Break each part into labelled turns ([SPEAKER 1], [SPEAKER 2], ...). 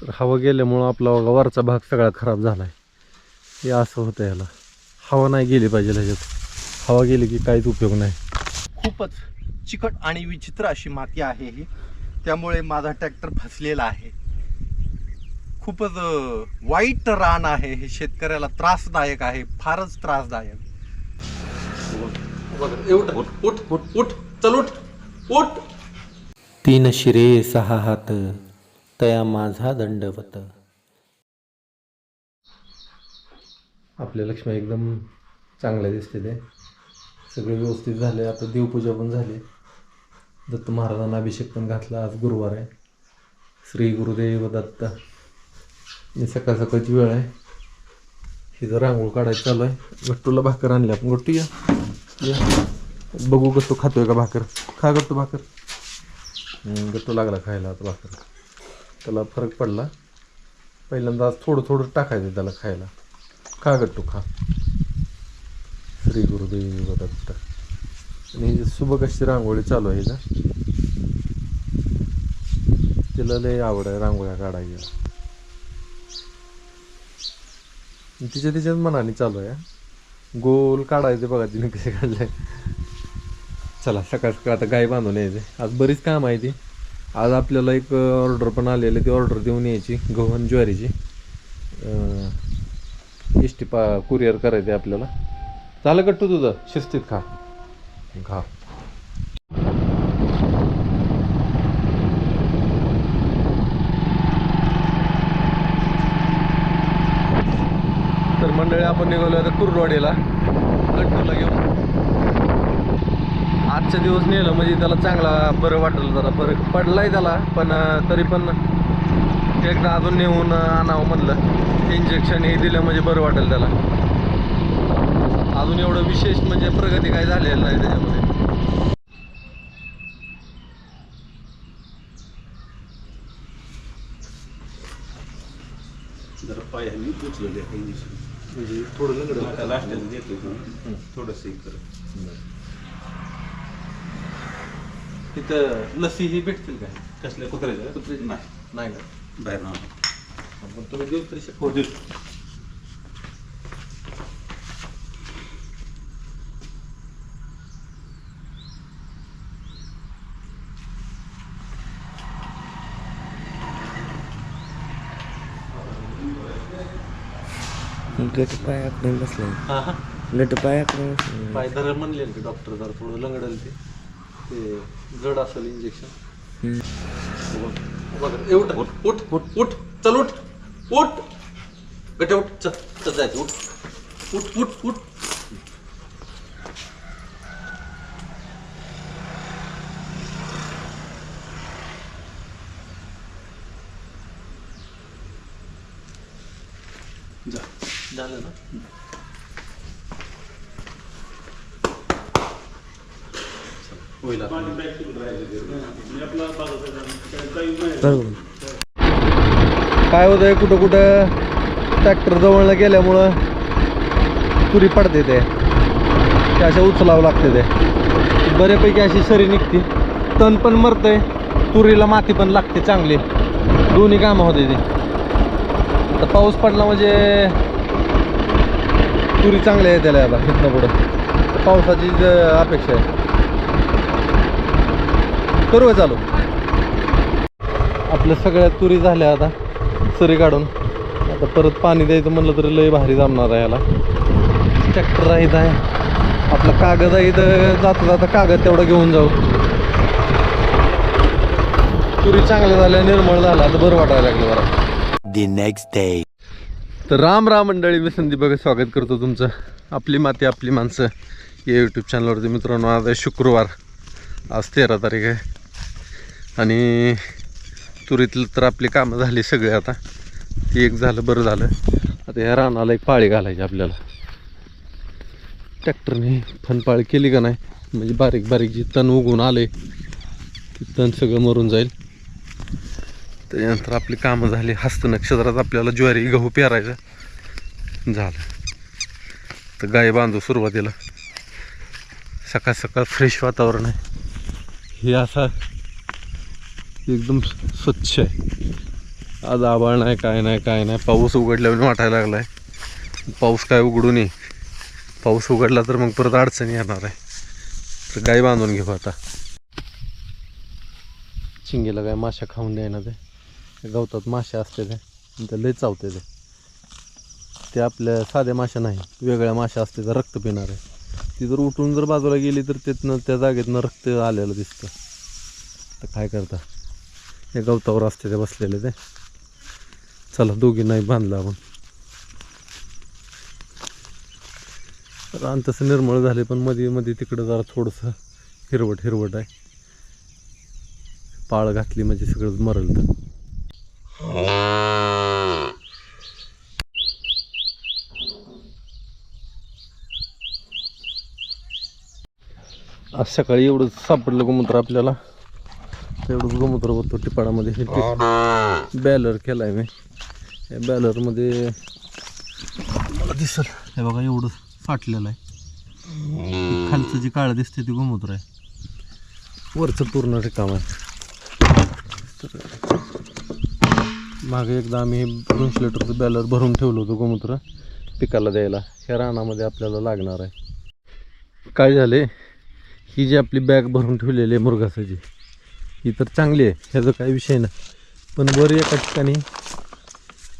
[SPEAKER 1] तर हवा गेल्यामुळं आपला वरचा भाग सगळा खराब झाला आहे. हे असं होतं याला. हवा नाही गेली पाहिजे ह्याच्यात. हवा गेली की काहीच उपयोग नाही.
[SPEAKER 2] खूपच चिकट आणि विचित्र अशी माती आहे ही, त्यामुळे माझा ट्रॅक्टर फसलेला आहे. खूपच वाईट रान आहे हे, शेतकऱ्याला त्रासदायक आहे, फारच त्रासदायक. उठ चल उठ.
[SPEAKER 1] 3 शिरे 6 हात तया माझा दंडवत. आपल्या लक्ष्मी एकदम चांगल्या दिसते. ते सगळे व्यवस्थित झाले. आता देवपूजा पण झाली. दत्त महाराजांना अभिषेक पण घातला. आज गुरुवार आहे. श्री गुरुदेव दत्त. मी सकाळ सकाळची वेळ आहे. हिचं रांगोळ काढायचं चालू आहे. गट्टूला भाकर आणली आपण. गट्टू या बघू गट्टू खातोय का भाकर. खा गट्टू भाकर. गट्टू लागला खायला आता भाकर. त्याला फरक पडला. पहिल्यांदा आज थोडं थोडं टाकायचं त्याला खायला. खा गट्टू खा. श्री गुरुदेव दत्त. आणि सुबक अशी रांगोळी चालू आहे ना. तिला लय आवड आहे रांगोळ्या काढायच्या. तिच्याच मनाने चालू आहे. गोल काढायचे बघा तिने कसे काढले. चला सकाळ सकाळ आता गाय बांधून यायचे. आज बरीच काम आहे ती. आज आपल्याला एक ऑर्डर पण आलेली. ती ऑर्डर देऊन यायची गहू आणि ज्वारीची. एसटी कुरिअर करायचे आपल्याला. झालं गट्टू तुझं शिस्तीत खा. तर मंडळी आपण निघालो आता कुर्डवाडीला गट्टूला घेऊन. आजच्या दिवस नेलं म्हणजे त्याला चांगला बरं वाटेल. जरा फरक पडलाय त्याला, पण तरी पण एकदा अजून नेऊन आणावं म्हणलं. इंजेक्शन हे दिलं म्हणजे बरं वाटेल त्याला. अजून एवढं विशेष म्हणजे प्रगती काय झालेलं नाही त्याच्यामध्ये.
[SPEAKER 3] जरा पायाने उचलले इंजेक्शन
[SPEAKER 1] म्हणजे थोडं लंगडं
[SPEAKER 3] लास्टला देतो थोडंसं इकडं.
[SPEAKER 1] तिथं लसी ही भेटतील काय?
[SPEAKER 3] कसल्या कुत्र्याचं?
[SPEAKER 1] कुत्र्याची नाही का?
[SPEAKER 3] बाहेर ना
[SPEAKER 1] पण तुम्ही देऊ तरी शकतो.
[SPEAKER 4] पाय आकडून बसले.
[SPEAKER 1] हा हा
[SPEAKER 4] लट पाय आकडून बसले.
[SPEAKER 1] पाय धर म्हणले की डॉक्टर जरा थोडं लंगडल. ते जड असेल इंजेक्शन.
[SPEAKER 2] उठ चल उठ गट्या उठ. चल जायचं. उठ.
[SPEAKER 1] झालं ना. होईल काय होतंय कुठं ट्रॅक्टर जवळ गेल्यामुळं तुरी पडते. ते अशा उचलावं लागते. ते बऱ्यापैकी अशी सरी निघते. तण पण मरतंय. तुरीला माती पण लागते चांगली. दोन्ही कामं होते ती. आता पाऊस पडला म्हणजे तुरी चांगली आहे त्याला. आता इथनं पुढं पावसाची अपेक्षा आहे. करू चालू. आपल्या सगळ्या तुरी झाल्या आता सरी काढून. आता परत पाणी द्यायचं म्हणलं तरी लय भारी जमणार आहे याला. ट्रॅक्टर आहे इथं आहे. आपला कागद आहे इथं. जाता कागद तेवढा घेऊन जाऊ. तुरी चांगल्या झाल्या, निर्मळ झाला. आता बरं वाटायला लागलं जरा.
[SPEAKER 4] The next day.
[SPEAKER 1] तर राम मंडळी, मी संदीप बघा स्वागत करतो तुमचं आपली माती आपली माणसं या यूट्यूब चॅनलवरती. मित्रांनो आज आहे शुक्रवार. आज 13 तारीख आहे. आणि तुरीतलं तर आपली कामं झाली सगळे. आता ती एक झालं बरं झालं. आता ह्या रानाला एक पाळी घालायची आपल्याला. ट्रॅक्टरने फनपाळी केली का नाही म्हणजे बारीक बारीक जी तण उगवून आले ती तण सगळं मरून जाईल. त्याच्यानंतर आपली कामं झाली. हस्त नक्षत्रात आपल्याला ज्वारी गहू पेरायचं झालं. तर गाय बांधू सुरुवातीला. सकाळ सकाळ फ्रेश वातावरण आहे. हे असा एकदम स्वच्छ आहे.
[SPEAKER 2] आज आभाळ नाही, काय नाही. पाऊस उघडल्यावर वाटायला लागलाय. पाऊस काय उघडू नये. पाऊस उघडला तर मग परत अडचणी येणार आहे. तर गाय बांधून घेऊ आता. चिंगीला काय माशा खाऊन द्यायना ते गवतात माशा असते ते लय चावते ते आपल्या साध्या माशा नाही, वेगळ्या माशा असते त्या रक्त पिणार आहे. ती जर उठून जर बाजूला गेली तर तिथनं त्या जागेतनं रक्त आलेलं दिसतं. तर काय करता, हे गवतावर असते ते बसलेले ते. चला दोघी नाही बांधलं आपण. रान तसं निर्मळ झाले पण मध्ये मध्ये तिकडं जरा थोडंसं हिरवट आहे. पाळ घातली म्हणजे सगळं मरल. तर आज सकाळी एवढं सापडलं गोमूत्र आपल्याला. तेवढंच गोमूत्र होतं टिपाडामध्ये. हे बॅलर केलाय मी. या बॅलरमध्ये मला दिसल हे बघा एवढं साठलेलं आहे. खालचं जे काळं दिसते ते गोमूत्र आहे, वरचं पूर्ण रिकाम आहे. तर मागे एकदा आम्ही 200 लिटरचं बॅलर भरून ठेवलं होतं गोमूत्र पिकाला द्यायला. ह्या रानामध्ये आपल्याला लागणार आहे. काय झाले, ही जी आपली बॅग भरून ठेवलेली आहे मुरघासाची, ही तर चांगली आहे, ह्याचा काही विषय नाही. पण वर एका ठिकाणी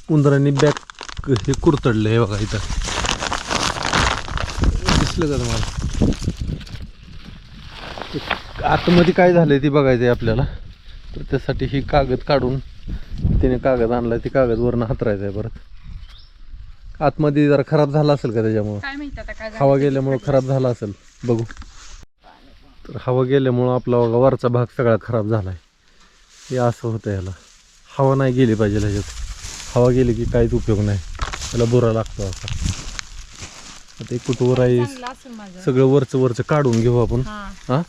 [SPEAKER 2] उंदरांनी बॅग हे कुरतडलं आहे बघा. इथं दिसलं का तुम्हाला? आतमध्ये काय झालंय ते बघायचं आहे आपल्याला. तर त्यासाठी ही कागद काढून तिने कागद आणलाय, ती कागद वरनं हातरायचं आहे. परत आतमध्ये जरा खराब झाला असेल का त्याच्यामुळं, हवा गेल्यामुळं खराब झाला असेल बघू. तर हवा गेल्यामुळं आपला वरचा भाग सगळा खराब झालाय. हे असं होतं याला. हवा नाही गेली पाहिजे ह्याच्यात. हवा गेली की काहीच उपयोग नाही, त्याला बुरा लागतो असा. आता एक कुठवर आहे सगळं वरचं काढून घेऊ आपण. हा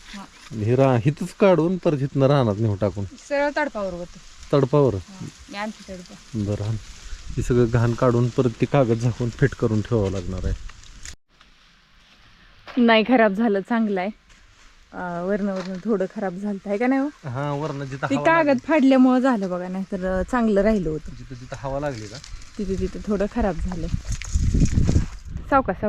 [SPEAKER 2] हे हिथंच काढून परत इथनं राहणार नेऊ टाकून
[SPEAKER 5] सरळ तडपावर होतं.
[SPEAKER 2] तडपावर.
[SPEAKER 5] तडपा
[SPEAKER 2] बरं, हे सगळं घाण काढून परत ते कागद झाकून फिट करून ठेवावं लागणार आहे.
[SPEAKER 5] नाही खराब झालं, चांगलं आहे. वरनं थोडं खराब झालं आहे का नाही हो?
[SPEAKER 2] हा वरनं जिथं
[SPEAKER 5] ते कागद फाडल्यामुळं झालं बघा, नाही तर चांगलं राहिलं होतं.
[SPEAKER 2] जिथं हवा लागली का
[SPEAKER 5] तिथे थोडं खराब झालं. सावकाश.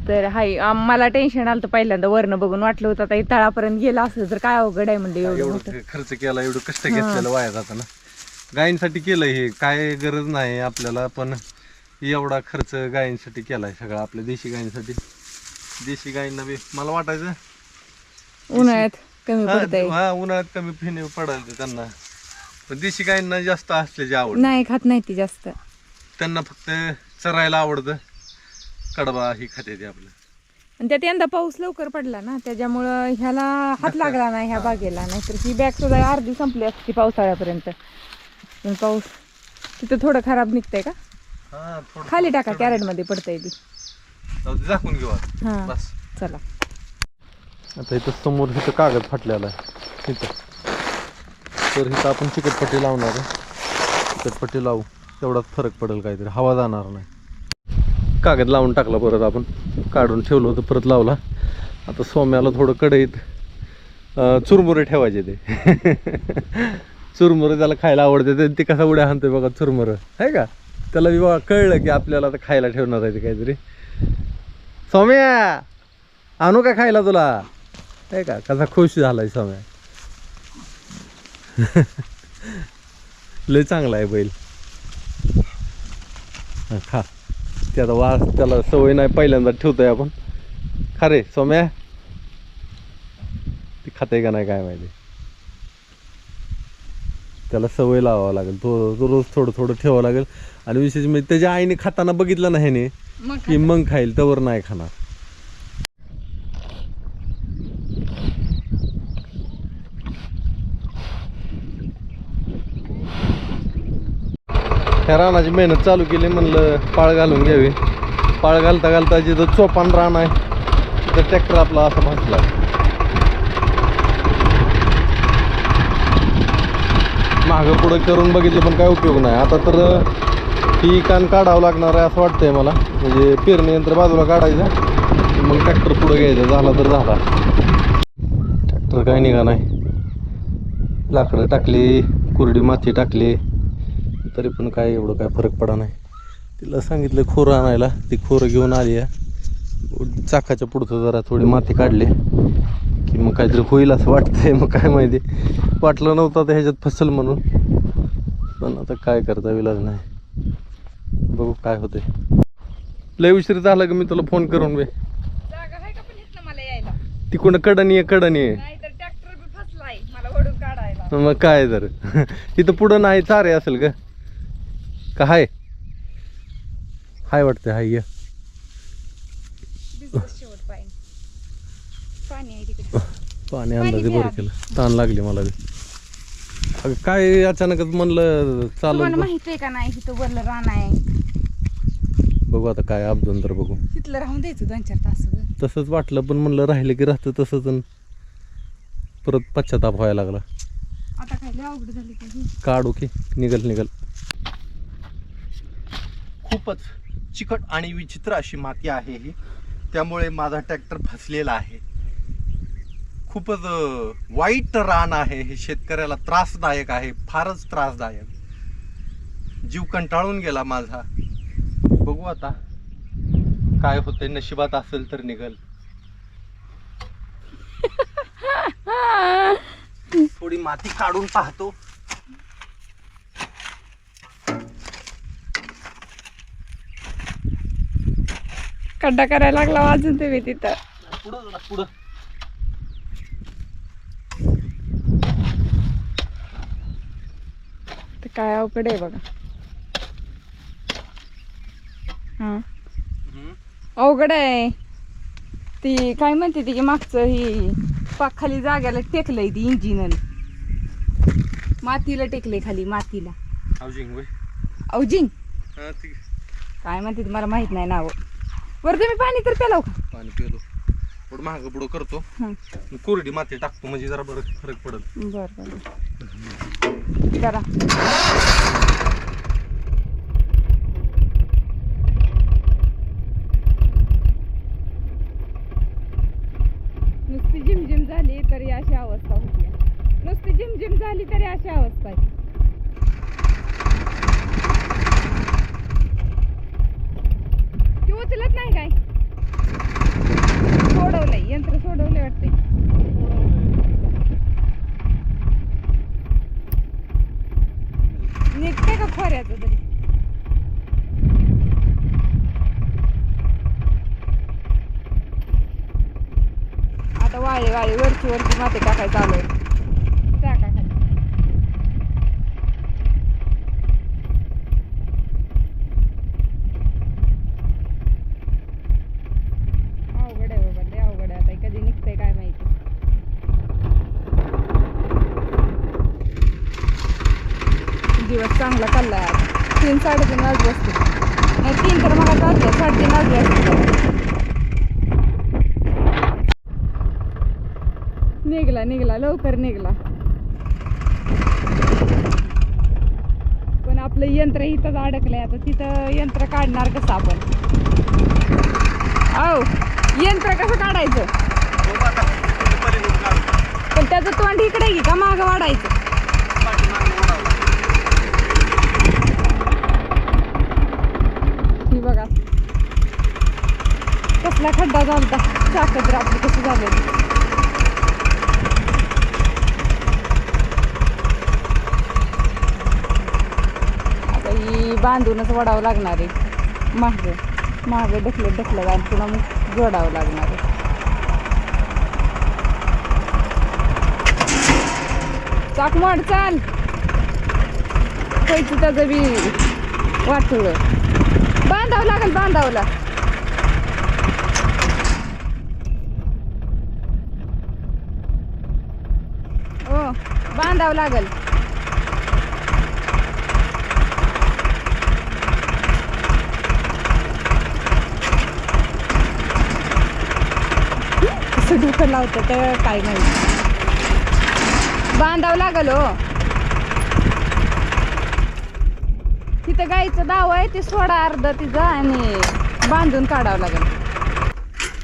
[SPEAKER 5] तर हाय मला टेन्शन आलं पहिल्यांदा वरनं बघून. वाटलं होतं आता तळापर्यंत गेला असं तर काय अवघड आहे म्हणजे.
[SPEAKER 2] एवढं खर्च केला, एवढं कष्ट घेतलेलं वाया जातं ना. गायींसाठी केलं हे, काय गरज नाही आपल्याला, पण एवढा खर्च गायींसाठी केलाय सगळा आपल्या देशी गायींसाठी. देशी गायींना बी मला वाटायचं
[SPEAKER 5] उन्हाळ्यात कमी पडतंय.
[SPEAKER 2] हा उन्हाळ्यात कमी फिने पडायचं त्यांना, पण देशी गायींना जास्त असल्याची आवड.
[SPEAKER 5] नाही खात नाही ती जास्त,
[SPEAKER 2] त्यांना फक्त चरायला आवडतं. कडबा ही खाते ते आपलं.
[SPEAKER 5] आणि त्यात यंदा पाऊस लवकर पडला ना, त्याच्यामुळं ह्याला हात लागला नाही ह्या बागेला. नाहीतर ही बॅग सुद्धा अर्धी संपली असती पावसाळ्यापर्यंत. पण पाऊस तिथं थोडं खराब निघतंय का.
[SPEAKER 2] हा
[SPEAKER 5] खाली टाका, कॅरेट मध्ये पडतंय ती.
[SPEAKER 2] झाकून घेऊ
[SPEAKER 5] हा
[SPEAKER 2] बस.
[SPEAKER 5] चला
[SPEAKER 2] आता इथं समोर इथं कागद फाटलेला आहे इथं. तर इथं आपण चिकटपट्टी लावणार आहे. चिकटपट्टी लावू, तेवढाच फरक पडेल, काहीतरी हवा जाणार नाही. कागद लावून टाकला परत आपण, काढून ठेवलं होतं परत लावला. आता सोम्याला थोडं कढईत चुरमुरे ठेवायचे. ते चुरमुरे त्याला खायला आवडते. ते कसा उड्या हाणतोय बघा चुरमुरं आहे का. त्याला विवाह कळलं की आपल्याला आता खायला ठेवणार आहे ते काहीतरी. सौम्या आणू का खायला तुला, आहे का. कसा खुश झालाय सौम्या. लय चांगला आहे बैल. खा ते आता वास, त्याला सवय नाही, पहिल्यांदा ठेवतोय आपण. खा रे सौम्या. ती खाते का नाही काय माहिती, त्याला सवय लावावं लागेल. तो रोज थोडं ठेवावं लागेल. आणि विशेष म्हणजे त्याच्या आईने खाताना बघितलं नाही ह्याने की मग खाईल, तवर नाही खाणार. ह्या रानाची मेहनत चालू केली, म्हणलं पाळ घालून घ्यावी. पाळ घालता जिथं चोपान रान आहे तिथं ट्रॅक्टर आपला असा भासला. मागं पुढं करून बघितलं पण काय उपयोग नाही. आता तर ही कान काढावं लागणार आहे असं वाटतंय मला. म्हणजे पेरणी यंत्र बाजूला काढायचं, मग ट्रॅक्टर पुढं घ्यायचं. झाला तर झाला. ट्रॅक्टर काय निघा नाही. लाकडं टाकली,
[SPEAKER 1] कोरडी माती टाकली तरी पण काय एवढं काय फरक पडा नाही. तिला सांगितलं खोरं आणायला, ती खोरं घेऊन आली आहे. चाकाच्या पुढचं जरा थोडी माती काढली की मग काहीतरी होईल असं वाटतंय. मग काय माहिती, वाटलं नव्हतं तर ह्याच्यात फसल म्हणून, पण आता काय करता विलाज नाही. बघू काय होते. लय उशीर झाला की मी तुला फोन करून बे.
[SPEAKER 5] जागा आहे का पण इथनं मला यायला?
[SPEAKER 1] तिकडं कडणी आहे
[SPEAKER 5] नाही तर ट्रॅक्टर बी फसलाय मला ओढून काढायला.
[SPEAKER 1] मग काय तर तिथं पुढं नाही चारे असेल का हाय वाटतं हाय. ये
[SPEAKER 5] दिसतंच शेवट पाणी आहे तिकडे.
[SPEAKER 1] पाणी अंदाजे बरं केलं, ताण लागली मला बी. अगं काय अचानकच म्हणलं चालू.
[SPEAKER 5] तुम्हाला माहित आहे का नाही इथं वरलं रान आहे.
[SPEAKER 1] बघू आता काय अपजून तर बघू.
[SPEAKER 5] तिथलं राहून द्यायचं 2-4 तास.
[SPEAKER 1] तसंच वाटलं पण म्हणलं राहिलं की राहतं तसंच, आणि परत पश्चाताप व्हायला लागला.
[SPEAKER 5] आता काय लय अवघड झाली की.
[SPEAKER 1] काढू की निघल.
[SPEAKER 2] खूपच चिकट आणि विचित्र अशी माती आहे ही, त्यामुळे माझा ट्रॅक्टर फसलेला आहे. खूपच वाईट रान आहे हे, शेतकऱ्याला त्रासदायक आहे, फारच त्रासदायक. जीव कंटाळून गेला माझा. बघू आता काय होतंय, नशिबात असेल तर निघल. थोडी माती काढून पाहतो.
[SPEAKER 5] खड्डा करायला लागला वाजून तुम्ही तिथं.
[SPEAKER 2] पुढं
[SPEAKER 5] ते काय अवघड आहे बघा. हा अवघड आहे. ती काय म्हणते ती की मागचं ही पाक खाली जाग्याला टेकलंय, ती इंजिन मातीला टेकलंय खाली मातीला. अवजिंग काय म्हणते ती मला माहित नाही नाव. बरं तुम्ही पाणी तर प्यालाव का?
[SPEAKER 2] पाणी पिलो, थोडं महाग पुढं करतो. कोरडी माती टाकतो म्हणजे जरा बरं फरक पडेल.
[SPEAKER 5] बरं करा. नुसती झिमझिम झाली तरी अशी अवस्था होती. नुसती झिमझिम झाली तरी अशी अवस्था आहे. ती उचलत नाही काय? सोडवलंय यंत्र, सोडवलंय वाटतंय. निघते का खोऱ्याचं तरी? आता वाळी वरची माती टाकायचं आलोय चाकाखाली. अवघड आहे बाबा, लय अवघड आहे. आता कधी निघतंय काय माहिती. दिवस चांगला चाललाय. आता 3-3:30 वाजले असतील. नाही 3 तर मला वाजले, 3:30 वाजले असतील. निघला लवकर निघला. पण आपलं यंत्र इथंच अडकलंय. आता तिथं यंत्र काढणार कसं आपण? यंत्र कसं काढायचं? पण त्याचं तोंड इकडे आहे का मागं वाढायचं? ही बघा कसला खड्डा झालता. चाकत आपली कशी झाली. बांधूनच वडावं लागणार आहे. मागे ढकलत आणि पुन्हा मग जोडावं लागणार आहे. चाक मोड चाल पैसे त्याचं बी वाटुळ बांधावं लागेल. बांधावला हो, बांधावं लागेल. डुकं लावतं तर काय नाही. बांधावं लागल हो. तिथं गाईचं दाव आहे, ते सोडा अर्ध तिचं आणि बांधून काढावं लागेल.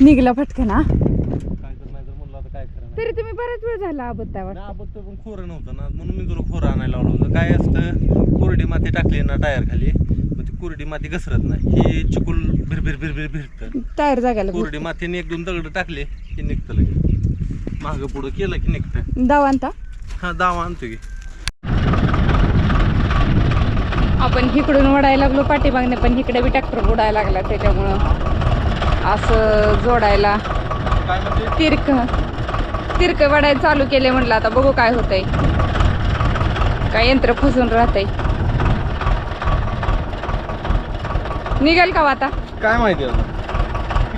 [SPEAKER 5] निघलं फटकन. हा
[SPEAKER 1] काय तर नाही तर म्हणलं आता काय खरं नाही.
[SPEAKER 5] तरी तुम्ही बराच वेळ झाला अबत्ता वाटतं.
[SPEAKER 2] नाबत्त पण खोरं नव्हतं ना, म्हणून मी तुला खोरं आणायला लावलं होतं. काय असतं, कोरडी माती टाकली ना टायर खाली, मग ती कोरडी माती घसरत नाही. ही चिकुल भिरभिर भिरभिर भिरतं.
[SPEAKER 5] टायर जागायला
[SPEAKER 2] कोरडी मातीने 1-2 दगड टाकले की निघतं लगेच. मागं पुढं केलं की निघतं.
[SPEAKER 5] दावा आणता.
[SPEAKER 2] हा दावा आणतो की.
[SPEAKER 5] आपण इकडून वडायला लागलो पाठीमागणे, पण इकडे बी ट्रॅक्टर बुडायला लागला, त्याच्यामुळं असं जोडायला
[SPEAKER 2] काय म्हणजे
[SPEAKER 5] तिरक वडायला चालू केले. म्हटलं आता बघू काय होतंय, काय यंत्र फसून राहतंय. निघेल का आता?
[SPEAKER 2] काय माहिती आता,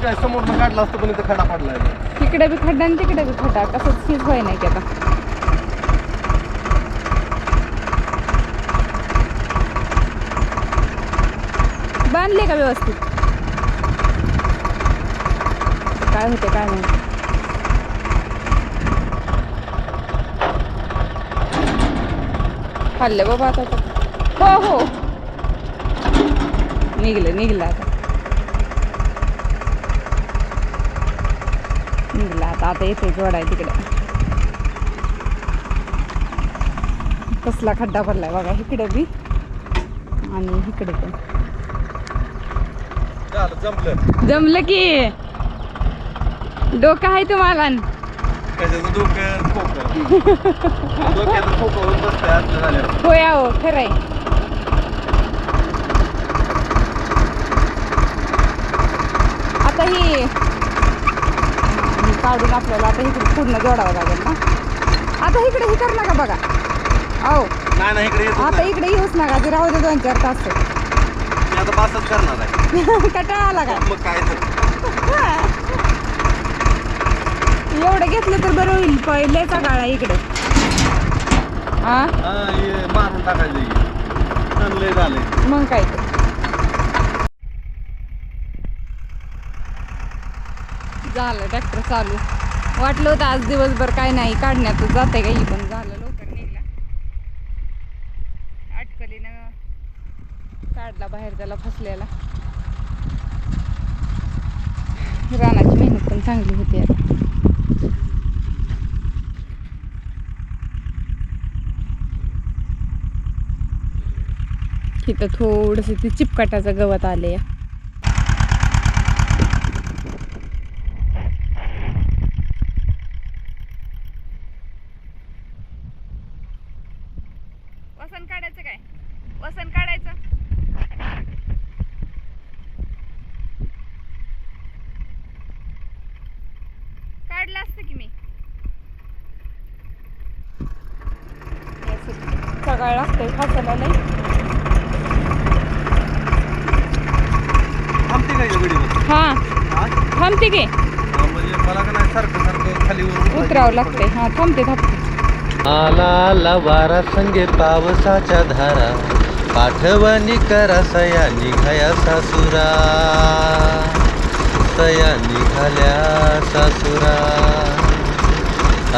[SPEAKER 2] काय समोर काढला असतं पण इथं खडा पडलाय.
[SPEAKER 5] तिकडे बी खड्डा आणि तिकडे बी खड्डा, कसंच चीज व्हाय नाही की आता. बांधले का व्यवस्थित? काय होते काय नाही. खाल्लं बाबा आता. हो हो, निघलं आता. निघलं आता येते जोडाय तिकडे. कसला खड्डा पडलाय बघा, इकडे बी आणि इकडे पण. जमलं की. डोकं आहे तुम्हाला.
[SPEAKER 2] त्याच्याचं डोकं डोक्याचं खोकं बसतंय असलं झालं.
[SPEAKER 5] होय हो, खरंय. आता ही काढून आपल्याला आता इकडे पूर्ण जोडावं लागेल ना. आता इकडे हे कर नका बघा. अहो
[SPEAKER 2] नाही इकडे येतो.
[SPEAKER 5] आता इकडे येऊच नका, ते राहू दे 2-4 तास.
[SPEAKER 2] मी आता पासच करणार आहे.
[SPEAKER 5] कटाळा आला का?
[SPEAKER 2] मग काय तर
[SPEAKER 5] एवढं घेतलं तर बरं होईल. पहिल्याचा गाळा इकडे. हा
[SPEAKER 2] हे मारून टाकायचं चांगलं झालंय.
[SPEAKER 5] मग काय तर. झालं ट्रॅक्टर चालू. वाटलं होतं आज दिवसभर काय नाही काढण्यातच जाते काही, पण झालं लवकर निघला. अटकलीनं काढला बाहेर त्याला फसलेला. रानाची मेहनत पण चांगली होती आता. इथं थोडंसं ते चिपकाटाचं गवत आले. वसन काढायचं काय? वसन काढायचं. काढलं असतं की मी. सगळं लागतंय फासाला नाही.
[SPEAKER 2] थांबते काय गडीवर?
[SPEAKER 5] हा थांबते की.
[SPEAKER 2] म्हणजे मला का नाही सारखं खाली
[SPEAKER 5] उतरावं लागतंय. हा थांबते.
[SPEAKER 1] आला आला वारा संगे पावसाच्या धारा, पाठवणी करा सया निघाया सासुरा, सया निघाल्या सासुरा.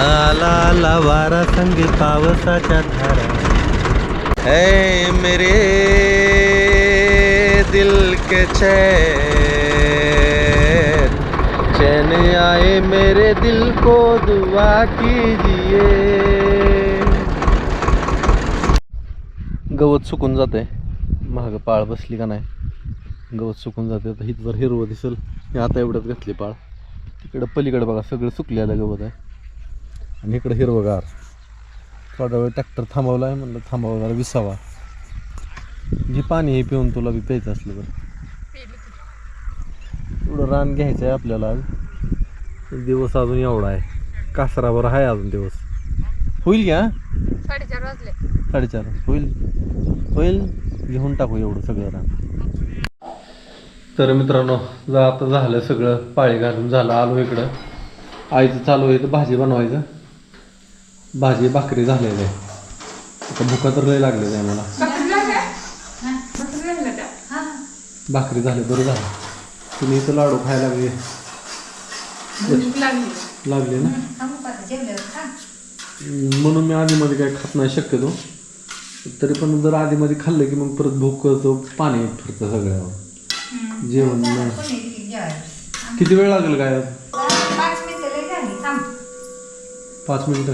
[SPEAKER 1] आला आला वारा संगे पावसाच्या धारा, ऐ मेरे दिल के चैन आए मेरे दिल को दुआ कीजिए. गवत सुकून जाते. महाग पाळ बसली का नाही, गवत सुकून जाते. आता हितभर हिरवं दिसल. आता एवढंच घातली पाळ. तिकडं पलीकडे बघा सगळं सुकलेलं गवत आहे, आणि इकडं हिरवगार. थोडा वेळ ट्रॅक्टर थांबवला आहे, म्हणलं थांबावं जरा विसावा. जी पाणी हे पिऊन तुला बी प्यायचं असलं तर. एवढं रान घ्यायचं आहे आपल्याला आज. दिवस अजून एवढा आहे, कासरावर आहे अजून दिवस. होईल घ्या
[SPEAKER 5] 4:30 वाजले.
[SPEAKER 1] 4:30 होईल. घेऊन टाकू एवढं सगळं रान. तर मित्रांनो, आता झालं सगळं, पाळी घालून झालं. आलो इकडं. आईचं चालू आहे तर भाजी बनवायचं. भाजी भाकरी झालेली आहे. आता भुका तर लय लागले आहे मला. भाकरी झाली बरं झालं. तुम्ही इथं लाडू खायला लागले ना, म्हणून मी आधीमध्ये काय खात नाही शक्यतो. तरी पण जर आधीमध्ये खाल्लं की मग परत भूकचं पाणी फिरतं सगळ्यावर. जेवण किती वेळ लागेल काय? 5 मिनिटं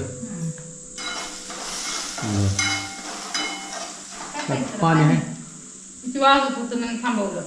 [SPEAKER 1] पाणी आहे
[SPEAKER 6] वाजत होतं म्हणून थांबवलं